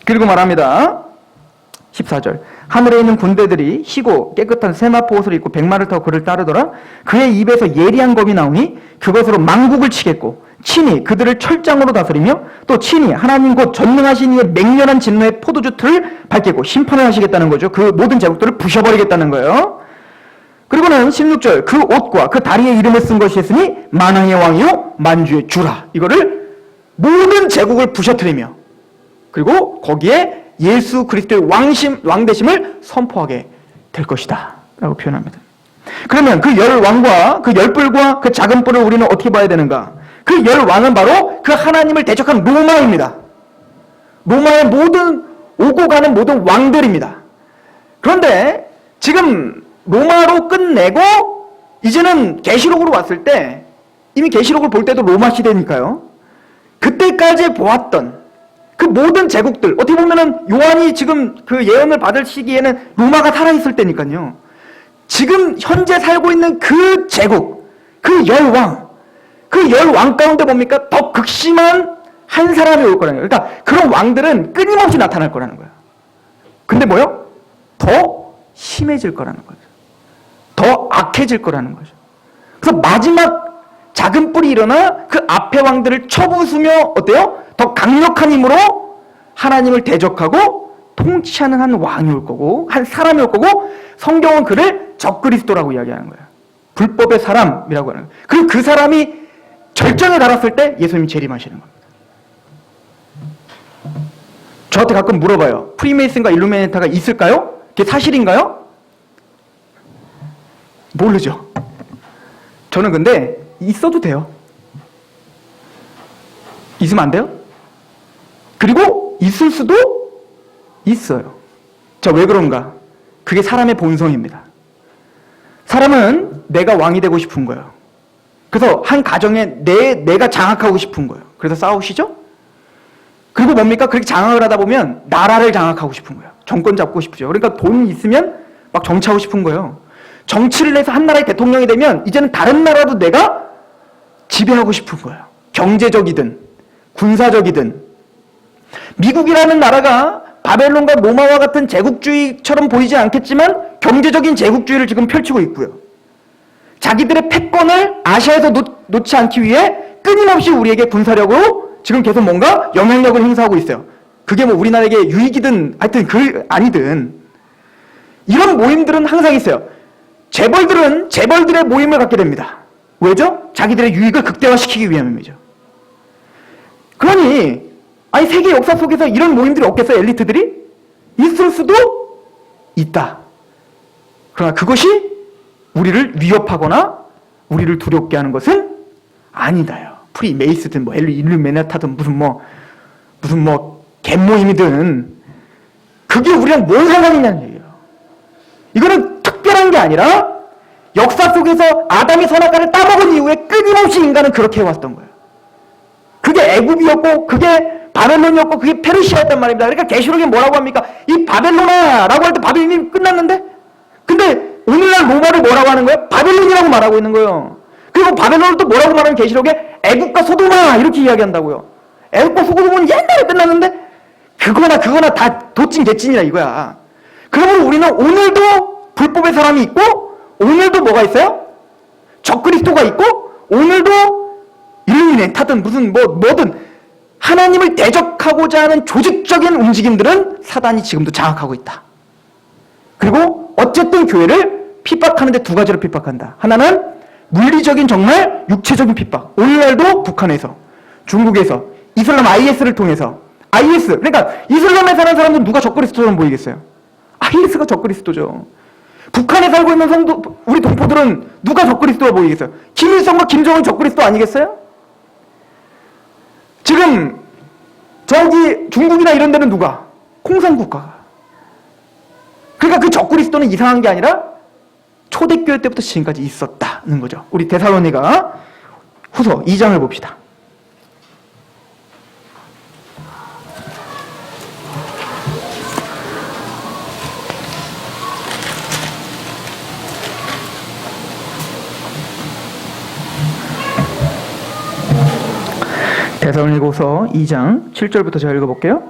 그리고 말합니다. 14절 하늘에 있는 군대들이 희고 깨끗한 세마포 옷을 입고 백마를 타고 그를 따르더라. 그의 입에서 예리한 검이 나오니 그것으로 만국을 치겠고 친히 그들을 철장으로 다스리며 또 친히 하나님 곧 전능하신 이의 맹렬한 진노의 포도주 틀을 밟겠고 심판을 하시겠다는 거죠. 그 모든 제국들을 부셔버리겠다는 거예요. 그리고는 16절 그 옷과 그 다리에 이름을 쓴 것이 있으니 만왕의 왕이요 만주의 주라. 이거를 모든 제국을 부셔뜨리며 그리고 거기에 예수 그리스도의 왕되심을 선포하게 될 것이다 라고 표현합니다. 그러면 그 열 왕과 그 열 뿔과 그 작은 뿔을 우리는 어떻게 봐야 되는가? 그 열 왕은 바로 그 하나님을 대적한 로마입니다. 로마의 모든 오고 가는 모든 왕들입니다. 그런데 지금 로마로 끝내고 이제는 계시록으로 왔을 때 이미 계시록을 볼 때도 로마 시대니까요. 그때까지 보았던 그 모든 제국들, 어떻게 보면은 요한이 지금 그 예언을 받을 시기에는 로마가 살아있을 때니까요. 지금 현재 살고 있는 그 제국, 그 열왕, 그 열왕 가운데 뭡니까? 더 극심한 한 사람이 올 거라는 거예요. 그러니까 그런 왕들은 끊임없이 나타날 거라는 거예요. 근데 뭐요? 더 심해질 거라는 거죠. 더 악해질 거라는 거죠. 그래서 마지막 작은 뿔이 일어나 그 앞의 왕들을 쳐부수며 어때요? 더 강력한 힘으로 하나님을 대적하고 통치하는 한 왕이 올 거고, 한 사람이 올 거고, 성경은 그를 적그리스도라고 이야기하는 거예요. 불법의 사람이라고 하는 거예요. 그리고 그 사람이 절정에 달았을 때 예수님이 재림하시는 겁니다. 저한테 가끔 물어봐요. 프리메이슨과 일루미네이터가 있을까요? 그게 사실인가요? 모르죠. 저는 근데 있어도 돼요. 있으면 안 돼요? 그리고 있을 수도 있어요. 자, 왜 그런가? 그게 사람의 본성입니다. 사람은 내가 왕이 되고 싶은 거예요. 그래서 한 가정에 내가 장악하고 싶은 거예요. 그래서 싸우시죠? 그리고 뭡니까? 그렇게 장악을 하다 보면 나라를 장악하고 싶은 거예요. 정권 잡고 싶죠. 그러니까 돈 있으면 막 정치하고 싶은 거예요. 정치를 해서 한 나라의 대통령이 되면 이제는 다른 나라도 내가 지배하고 싶은 거예요. 경제적이든 군사적이든. 미국이라는 나라가 바벨론과 로마와 같은 제국주의처럼 보이지 않겠지만 경제적인 제국주의를 지금 펼치고 있고요. 자기들의 패권을 아시아에서 놓지 않기 위해 끊임없이 우리에게 군사력으로 지금 계속 뭔가 영향력을 행사하고 있어요. 그게 뭐 우리나라에게 유익이든 하여튼 아니든 이런 모임들은 항상 있어요. 재벌들은 재벌들의 모임을 갖게 됩니다. 왜죠? 자기들의 유익을 극대화시키기 위함이죠. 그러니 아니 세계 역사 속에서 이런 모임들이 없겠어요? 엘리트들이? 있을 수도 있다. 그러나 그것이 우리를 위협하거나 우리를 두렵게 하는 것은 아니다요. 프리메이스든 뭐 일루미나타든 무슨 갯모임이든 그게 우리랑 뭔 상관이냐는 얘기예요. 이거는 특별한 게 아니라 역사 속에서 아담이 선악과를 따먹은 이후에 끊임없이 인간은 그렇게 해왔던 거예요. 그게 애굽이었고 그게 바벨론이었고 그게 페르시아였단 말입니다. 그러니까 계시록에 뭐라고 합니까? 이 바벨로나라고 할 때 바벨론이 끝났는데 근데 오늘날 로마를 뭐라고 하는 거예요? 바벨론이라고 말하고 있는 거예요. 그리고 바벨론을 또 뭐라고 말하는 계시록에 애국과 소돔아 이렇게 이야기한다고요. 애국과 소돔은 옛날에 끝났는데 그거나 다 도찐 개찐이라 이거야. 그러면 우리는 오늘도 불법의 사람이 있고 오늘도 뭐가 있어요? 적그리스도가 있고 오늘도 일루미네타든 뭐든 하나님을 대적하고자 하는 조직적인 움직임들은 사단이 지금도 장악하고 있다. 그리고 어쨌든 교회를 핍박하는데 두 가지로 핍박한다. 하나는 물리적인 정말 육체적인 핍박. 오늘날도 북한에서, 중국에서, 이슬람 IS를 통해서 IS, 그러니까 이슬람에 사는 사람들은 누가 적그리스도처럼 보이겠어요? IS가 적그리스도죠. 북한에 살고 있는 우리 동포들은 누가 적그리스도가 보이겠어요? 김일성과 김정은 적그리스도 아니겠어요? 지금 저기 중국이나 이런 데는 누가? 공산국가가. 그러니까 그 적그리스도는 이상한 게 아니라 초대교회 때부터 지금까지 있었다는 거죠. 우리 데살로니가 후서 2장을 봅시다. 데살로니가후서 2장 7절부터 제가 읽어볼게요.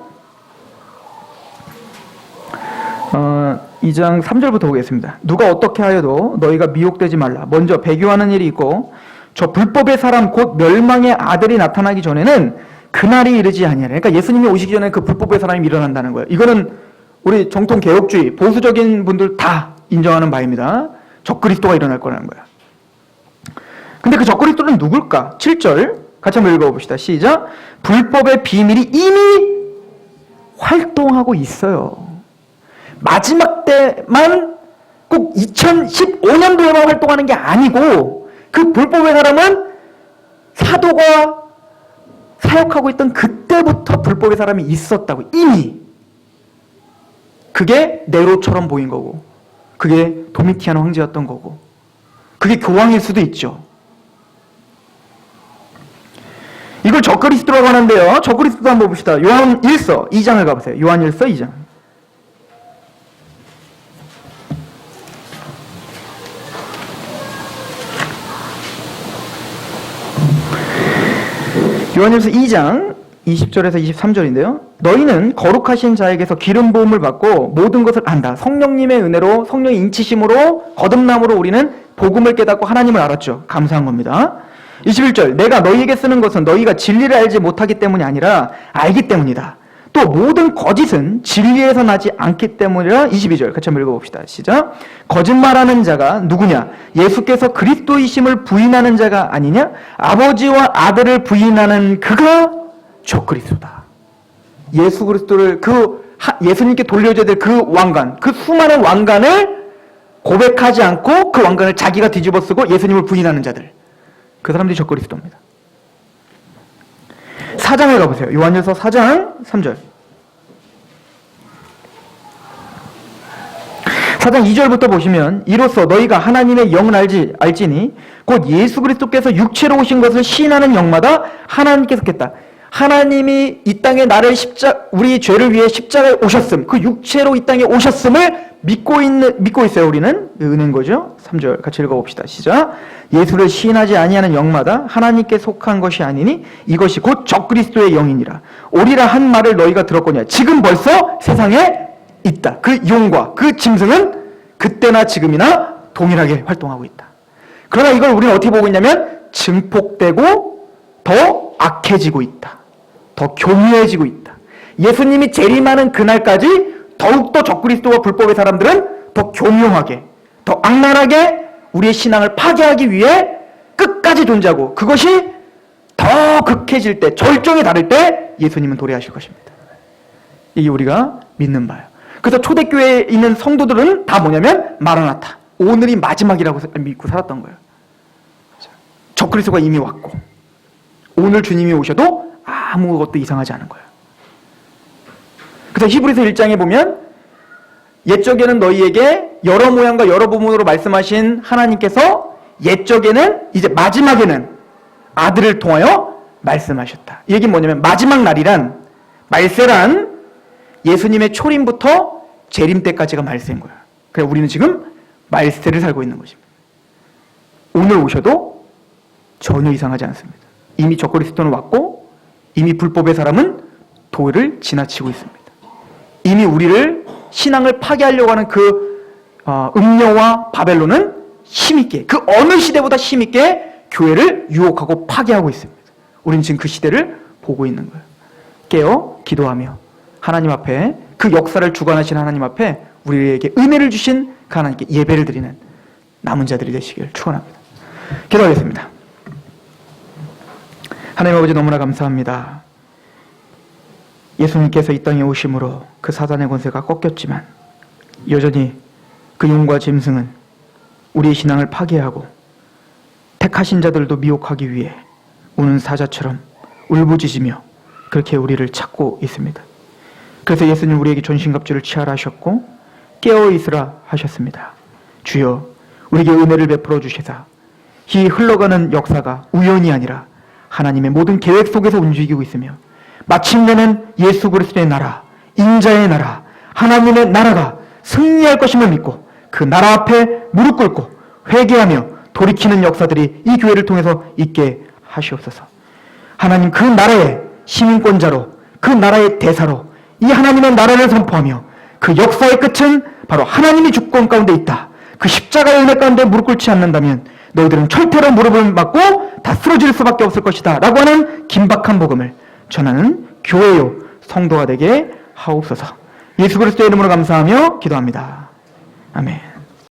2장 3절부터 보겠습니다. 누가 어떻게 하여도 너희가 미혹되지 말라. 먼저 배교하는 일이 있고 저 불법의 사람 곧 멸망의 아들이 나타나기 전에는 그날이 이르지 아니하리라. 그러니까 예수님이 오시기 전에 그 불법의 사람이 일어난다는 거예요. 이거는 우리 정통 개혁주의 보수적인 분들 다 인정하는 바입니다. 적그리스도가 일어날 거라는 거예요. 근데 그 적그리스도는 누굴까? 7절 같이 한번 읽어봅시다. 시작. 불법의 비밀이 이미 활동하고 있어요. 마지막 때만 꼭 2015년도에만 활동하는 게 아니고 그 불법의 사람은 사도가 사역하고 있던 그때부터 불법의 사람이 있었다고 이미. 그게 네로처럼 보인 거고 그게 도미티안 황제였던 거고 그게 교황일 수도 있죠. 이걸 적그리스도라고 하는데요. 적그리스도 한번 봅시다. 요한 1서 2장을 가보세요. 요한 1서 2장. 요한 1서 2장 20절에서 23절인데요. 너희는 거룩하신 자에게서 기름 부음을 받고 모든 것을 안다. 성령님의 은혜로, 성령의 인치심으로, 거듭남으로 우리는 복음을 깨닫고 하나님을 알았죠. 감사한 겁니다. 21절, 내가 너희에게 쓰는 것은 너희가 진리를 알지 못하기 때문이 아니라 알기 때문이다. 또 모든 거짓은 진리에서 나지 않기 때문이라. 22절 같이 한번 읽어봅시다. 시작. 거짓말하는 자가 누구냐? 예수께서 그리스도이심을 부인하는 자가 아니냐? 아버지와 아들을 부인하는 그가 적그리스도다. 예수 그리스도를 예수님께 돌려줘야 될 그 왕관, 그 수많은 왕관을 고백하지 않고 그 왕관을 자기가 뒤집어 쓰고 예수님을 부인하는 자들, 그 사람들이 적그리스도입니다. 4장에 가보세요. 요한일서 4장 3절. 4장 2절부터 보시면 이로써 너희가 하나님의 영을 알지니 곧 예수 그리스도께서 육체로 오신 것을 시인하는 영마다 하나님께서 겠다. 하나님이 이 땅에 우리 죄를 위해 십자가에 오셨음, 그 육체로 이 땅에 오셨음을 믿고 있어요. 우리는 은혜인 거죠. 3절 같이 읽어봅시다. 시작. 예수를 시인하지 아니하는 영마다 하나님께 속한 것이 아니니 이것이 곧 적그리스도의 영이니라. 오리라 한 말을 너희가 들었거니와 지금 벌써 세상에 있다. 그 용과 그 짐승은 그때나 지금이나 동일하게 활동하고 있다. 그러나 이걸 우리는 어떻게 보고 있냐면 증폭되고 더 악해지고 있다. 더 교묘해지고 있다. 예수님이 재림하는 그날까지 더욱더 적그리스도와 불법의 사람들은 더 교묘하게, 더 악랄하게 우리의 신앙을 파괴하기 위해 끝까지 존재하고, 그것이 더 극해질 때, 절정에 다를 때 예수님은 도래하실 것입니다. 이게 우리가 믿는 바예요. 그래서 초대교회에 있는 성도들은 다 뭐냐면 마라나타, 오늘이 마지막이라고 믿고 살았던 거예요. 적그리스도가 이미 왔고 오늘 주님이 오셔도 아무것도 이상하지 않은 거예요. 그래서 히브리서 1장에 보면 옛적에는 너희에게 여러 모양과 여러 부문으로 말씀하신 하나님께서 옛적에는, 이제 마지막에는 아들을 통하여 말씀하셨다. 이 얘기는 뭐냐면 마지막 날이란, 말세란 예수님의 초림부터 재림 때까지가 말세인 거예요. 그래서 우리는 지금 말세를 살고 있는 것입니다. 오늘 오셔도 전혀 이상하지 않습니다. 이미 적그리스도는 왔고 이미 불법의 사람은 도를 지나치고 있습니다. 이미 우리를, 신앙을 파괴하려고 하는 그 음녀와 바벨론은 힘있게, 그 어느 시대보다 힘있게 교회를 유혹하고 파괴하고 있습니다. 우리는 지금 그 시대를 보고 있는 거예요. 깨어 기도하며 하나님 앞에, 그 역사를 주관하신 하나님 앞에 우리에게 은혜를 주신 그 하나님께 예배를 드리는 남은 자들이 되시길 축원합니다. 기도하겠습니다. 하나님 아버지, 너무나 감사합니다. 예수님께서 이 땅에 오심으로 그 사단의 권세가 꺾였지만 여전히 그 용과 짐승은 우리의 신앙을 파괴하고 택하신 자들도 미혹하기 위해 우는 사자처럼 울부짖으며 그렇게 우리를 찾고 있습니다. 그래서 예수님 우리에게 전신갑주를 취하라 하셨고 깨어 있으라 하셨습니다. 주여, 우리에게 은혜를 베풀어 주시사 이 흘러가는 역사가 우연이 아니라 하나님의 모든 계획 속에서 움직이고 있으며 마침내는 예수 그리스도의 나라, 인자의 나라, 하나님의 나라가 승리할 것임을 믿고 그 나라 앞에 무릎 꿇고 회개하며 돌이키는 역사들이 이 교회를 통해서 있게 하시옵소서. 하나님, 그 나라의 시민권자로, 그 나라의 대사로 이 하나님의 나라를 선포하며 그 역사의 끝은 바로 하나님이 주권 가운데 있다. 그 십자가의 은혜 가운데 무릎 꿇지 않는다면 너희들은 철퇴로 무릎을 맞고 다 쓰러질 수밖에 없을 것이다 라고 하는 긴박한 복음을 전하는 교회요 성도가 되게 하옵소서. 예수 그리스도의 이름으로 감사하며 기도합니다. 아멘.